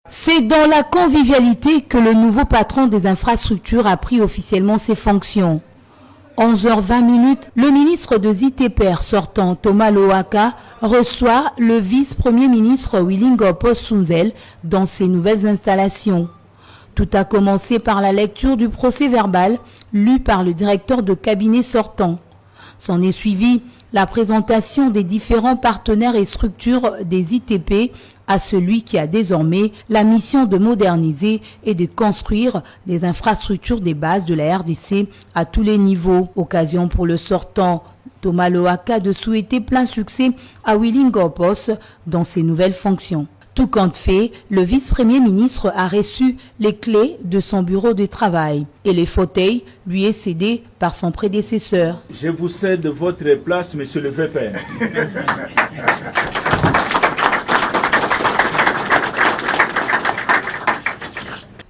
C'est dans la convivialité que le nouveau patron des infrastructures a pris officiellement ses fonctions. 11h20, le ministre de ZITPR sortant, Thomas Lohaka, reçoit le vice-premier ministre Wilingopos Sunzel dans ses nouvelles installations. Tout a commencé par la lecture du procès-verbal lu par le directeur de cabinet sortant. S'en est suivi la présentation des différents partenaires et structures des ITP à celui qui a désormais la mission de moderniser et de construire des infrastructures des bases de la RDC à tous les niveaux. Occasion pour le sortant Thomas Lohaka de souhaiter plein succès à Wilingopos dans ses nouvelles fonctions. Tout compte fait, le vice-premier ministre a reçu les clés de son bureau de travail et les fauteuils lui est cédé par son prédécesseur. Je vous cède votre place, monsieur le VP.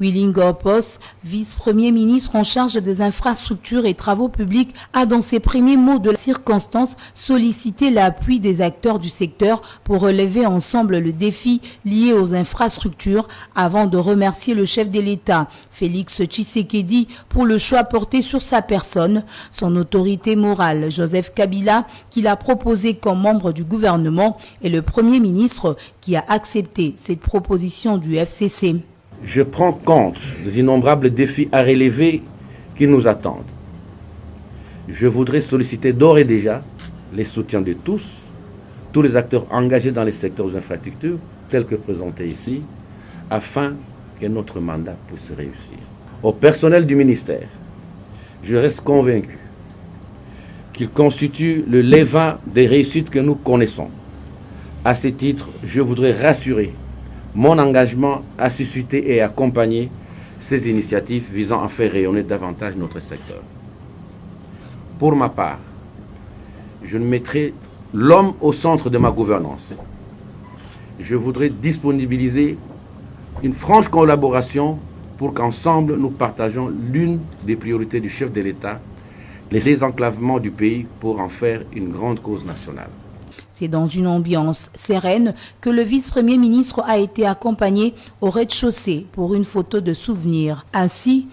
Wilingopos, vice-premier ministre en charge des infrastructures et travaux publics, a dans ses premiers mots de la circonstance sollicité l'appui des acteurs du secteur pour relever ensemble le défi lié aux infrastructures avant de remercier le chef de l'État, Félix Tshisekedi, pour le choix porté sur sa personne, son autorité morale, Joseph Kabila, qui l'a proposé comme membre du gouvernement, et le premier ministre qui a accepté cette proposition du FCC. Je prends compte des innombrables défis à relever qui nous attendent. Je voudrais solliciter d'ores et déjà les soutiens de tous les acteurs engagés dans les secteurs des infrastructures, tels que présentés ici, afin que notre mandat puisse réussir. Au personnel du ministère, je reste convaincu qu'il constitue le levain des réussites que nous connaissons. À ce titre, je voudrais rassurer mon engagement à susciter et accompagner ces initiatives visant à faire rayonner davantage notre secteur. Pour ma part, je mettrai l'homme au centre de ma gouvernance. Je voudrais disponibiliser une franche collaboration pour qu'ensemble nous partageons l'une des priorités du chef de l'État, les désenclavements du pays pour en faire une grande cause nationale. C'est dans une ambiance sereine que le vice-premier ministre a été accompagné au rez-de-chaussée pour une photo de souvenir. Ainsi,